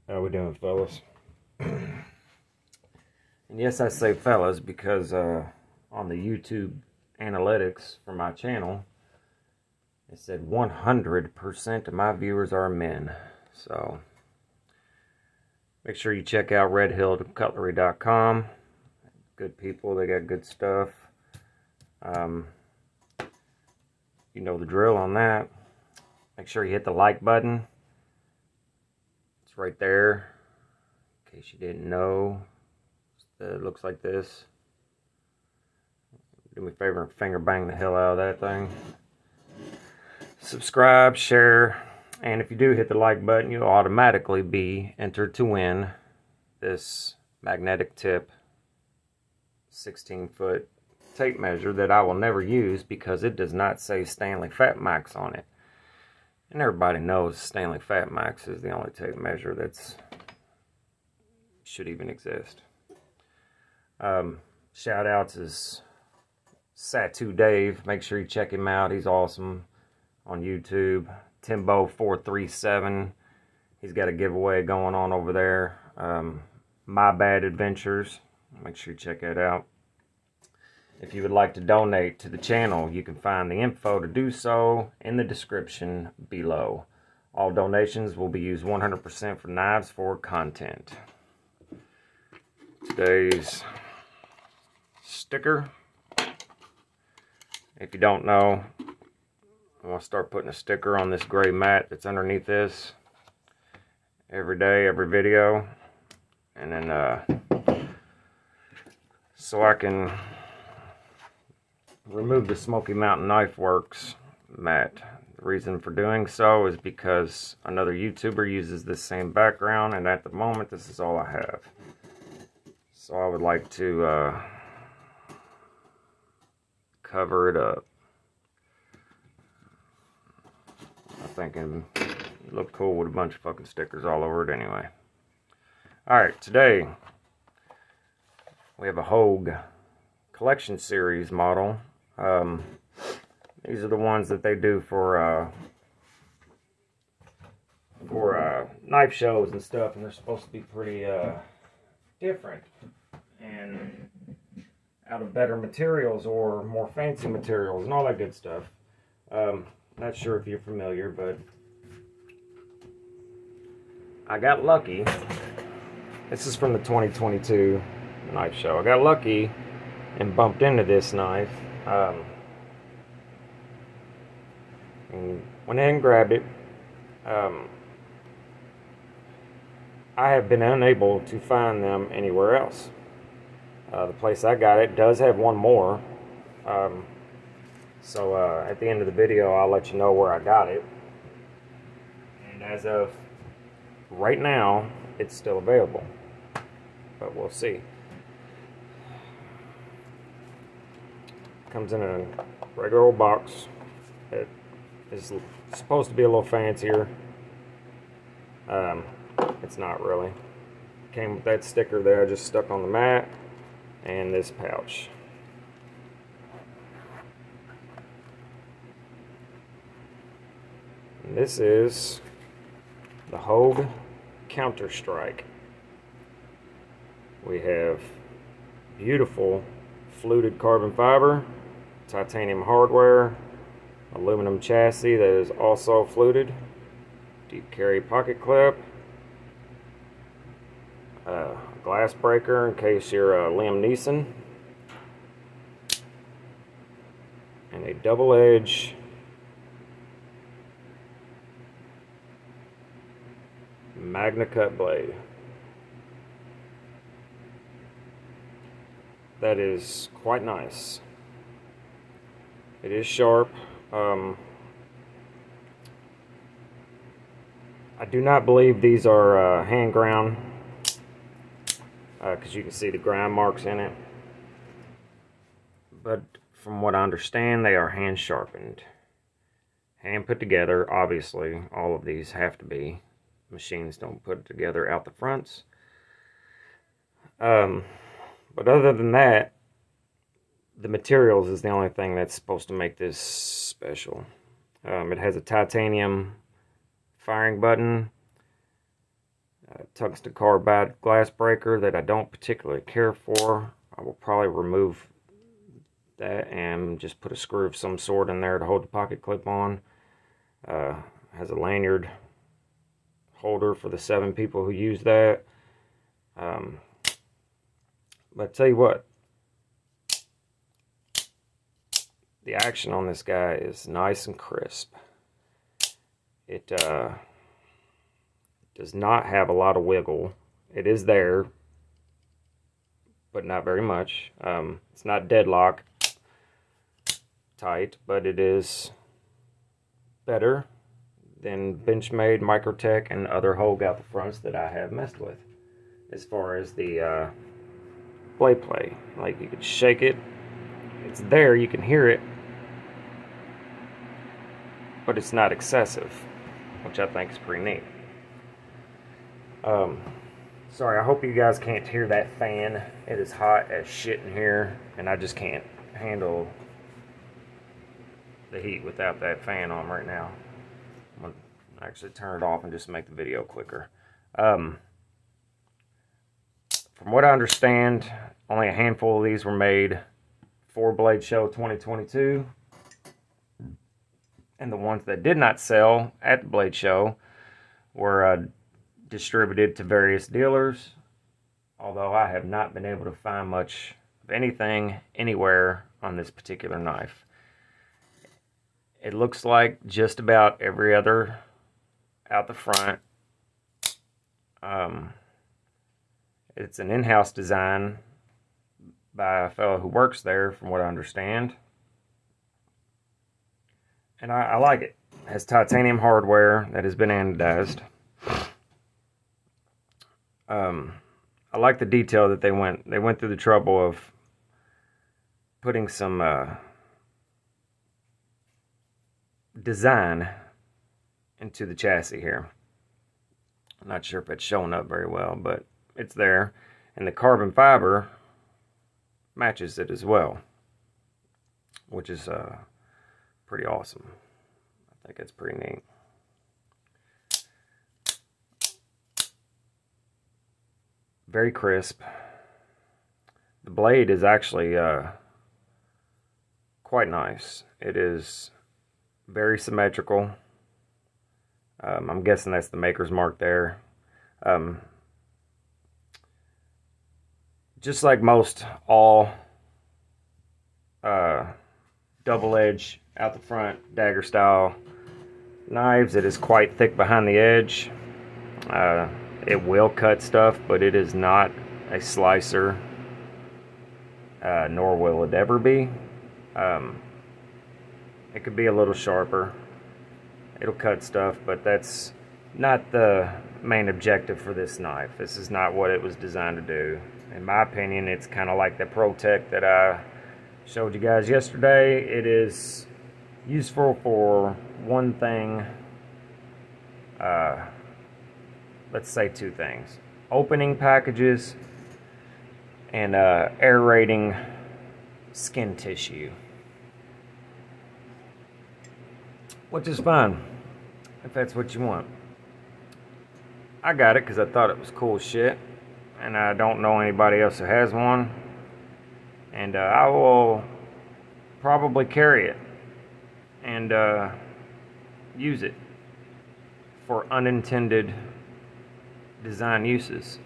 How we doing, fellas? And yes, I say fellas because on the YouTube analytics for my channel, it said 100% of my viewers are men. So make sure you check out redhillcutlery.com. Good people, they got good stuff. You know the drill on that. Make sure you hit the like button. It's right there. In case you didn't know, it looks like this. Do me a favor and finger bang the hell out of that thing. Subscribe, share, and if you do hit the like button, you'll automatically be entered to win this magnetic tip 16-foot tape measure that I will never use because it does not say Stanley Fat Max on it. And everybody knows Stanley Fat Max is the only tape measure that's should even exist. Shout outs is Satu Dave. Make sure you check him out. He's awesome on YouTube. Timbo437. He's got a giveaway going on over there. My Bad Adventures. Make sure you check that out. If you would like to donate to the channel, you can find the info to do so in the description below. All donations will be used 100% for Knives for content. Today's sticker. If you don't know, I'm going to start putting a sticker on this gray mat that's underneath this every day, every video. And then, so I can remove the Smoky Mountain Knife Works mat. The reason for doing so is because another YouTuber uses this same background, and at the moment this is all I have. So I would like to cover it up. I think it would look cool with a bunch of fucking stickers all over it anyway. Alright, today we have a Hogue Collection Series model. These are the ones that they do for knife shows and stuff, and they're supposed to be pretty different and out of better materials or more fancy materials and all that good stuff. Not sure if you're familiar, but I got lucky. This is from the 2022 knife show. I got lucky and bumped into this knife. And went in and grabbed it. I have been unable to find them anywhere else. The place I got it does have one more. So at the end of the video, I'll let you know where I got it. And as of right now, it's still available. But we'll see. Comes in a regular old box. It is supposed to be a little fancier. It's not really. Came with that sticker there I just stuck on the mat and this pouch. And this is the Hogue Counterstrike. We have beautiful fluted carbon fiber, titanium hardware, aluminum chassis that is also fluted, deep carry pocket clip, a glass breaker in case you're Liam Neeson, and a double edge Magnacut blade. That is quite nice. It is sharp. I do not believe these are hand ground, because you can see the grind marks in it. But from what I understand, they are hand sharpened. Hand put together, obviously. All of these have to be. Machines don't put it together out the fronts. But other than that, the materials is the only thing that's supposed to make this special. It has a titanium firing button. Tungsten carbide glass breaker that I don't particularly care for. I will probably remove that and just put a screw of some sort in there to hold the pocket clip on. Has a lanyard holder for the 7 people who use that. But I tell you what, the action on this guy is nice and crisp. It does not have a lot of wiggle. It is there, but not very much. It's not deadlock tight, but it is better than Benchmade, Microtech, and other Hogue out the fronts that I have messed with. As far as the blade play, like you could shake it, it's there, you can hear it, but it's not excessive, which I think is pretty neat. Sorry, I hope you guys can't hear that fan. It is hot as shit in here, and I just can't handle the heat without that fan on right now. I'm gonna actually turn it off and just make the video quicker. From what I understand, only a handful of these were made for Blade Show 2022. And the ones that did not sell at the Blade Show were distributed to various dealers, although I have not been able to find much of anything anywhere on this particular knife. It looks like just about every other out the front. It's an in-house design by a fellow who works there, from what I understand. And I like it. It has titanium hardware that has been anodized. I like the detail that they went through the trouble of putting some design into the chassis here. I'm not sure if it's showing up very well, but it's there. And the carbon fiber matches it as well, which is pretty awesome. I think it's pretty neat. Very crisp. The blade is actually quite nice. It is very symmetrical. I'm guessing that's the maker's mark there. Just like most all double edge out the front dagger style knives, it is quite thick behind the edge. It will cut stuff, but it is not a slicer, nor will it ever be. It could be a little sharper. It'll cut stuff, but that's not the main objective for this knife. This is not what it was designed to do. In my opinion, it's kind of like the ProTech that I showed you guys yesterday. It is useful for one thing. Let's say 2 things: opening packages and aerating skin tissue, which is fine if that's what you want. I got it because I thought it was cool shit, and I don't know anybody else who has one, and I will probably carry it and use it for unintended design uses.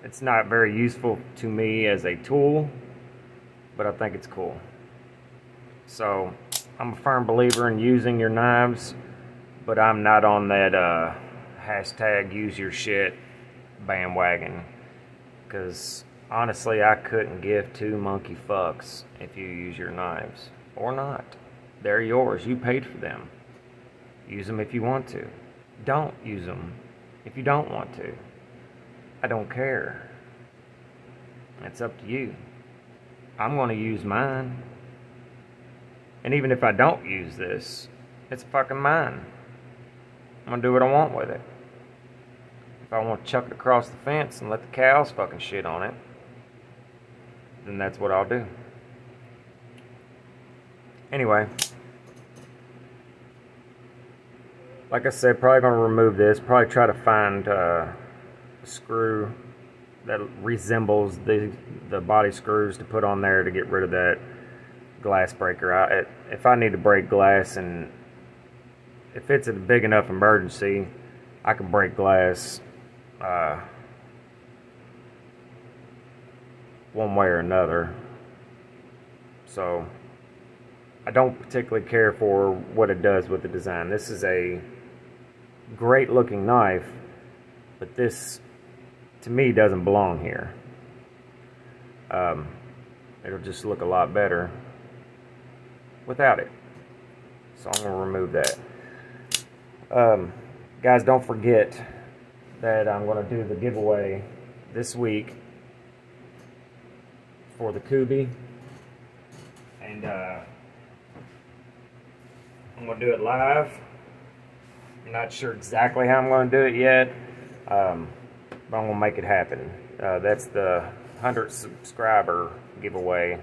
It's not very useful to me as a tool, but I think it's cool. So I'm a firm believer in using your knives, but I'm not on that hashtag use your shit bandwagon, because honestly I couldn't give 2 monkey fucks if you use your knives or not. They're yours. You paid for them. Use them if you want to. Don't use them if you don't want to. I don't care. It's up to you. I'm going to use mine. And even if I don't use this, it's fucking mine. I'm going to do what I want with it. If I want to chuck it across the fence and let the cows fucking shit on it, then that's what I'll do. Anyway, like I said, probably going to remove this. Probably try to find a screw that resembles the body screws to put on there to get rid of that glass breaker. If I need to break glass, and if it's a big enough emergency, I can break glass one way or another. So I don't particularly care for what it does with the design. This is a great looking knife, but this to me doesn't belong here. It'll just look a lot better without it. So I'm going to remove that. Guys, don't forget that I'm going to do the giveaway this week for the Kubi. And I'm going to do it live. I'm not sure exactly how I'm going to do it yet, but I'm going to make it happen. That's the 100 subscriber giveaway.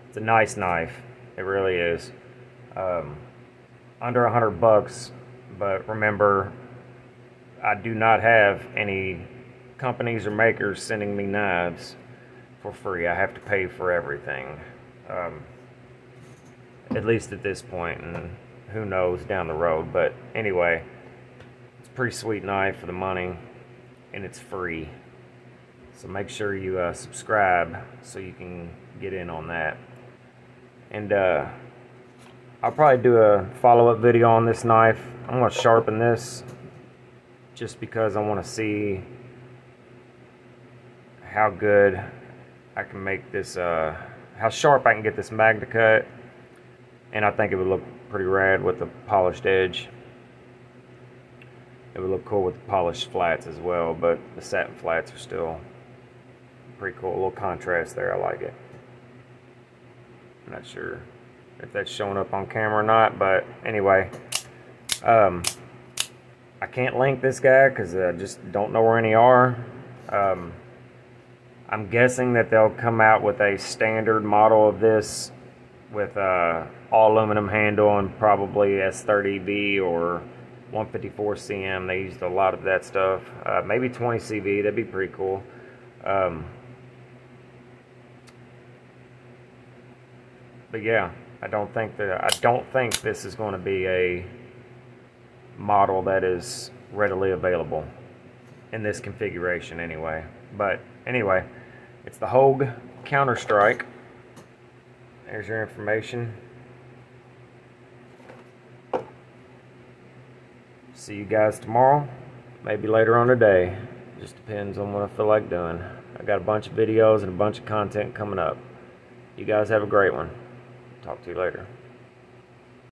It's a nice knife. It really is. Under $100, but remember, I do not have any companies or makers sending me knives for free. I have to pay for everything. At least at this point, and who knows down the road. But anyway, it's a pretty sweet knife for the money, and it's free. So make sure you subscribe so you can get in on that. And I'll probably do a follow-up video on this knife. I'm going to sharpen this just because I want to see how good I can make this, how sharp I can get this Magnacut. And I think it would look pretty rad with the polished edge. It would look cool with the polished flats as well, but the satin flats are still pretty cool. A little contrast there, I like it. I'm not sure if that's showing up on camera or not, but anyway, I can't link this guy because I just don't know where any are. I'm guessing that they'll come out with a standard model of this with all aluminum handle and probably S30V or 154 cm. They used a lot of that stuff. Maybe 20 CV. That'd be pretty cool. But yeah, I don't think this is going to be a model that is readily available in this configuration anyway. But anyway, it's the Hogue Counterstrike. There's your information. See you guys tomorrow, maybe later on today. Just depends on what I feel like doing. I got a bunch of videos and a bunch of content coming up. You guys have a great one. Talk to you later.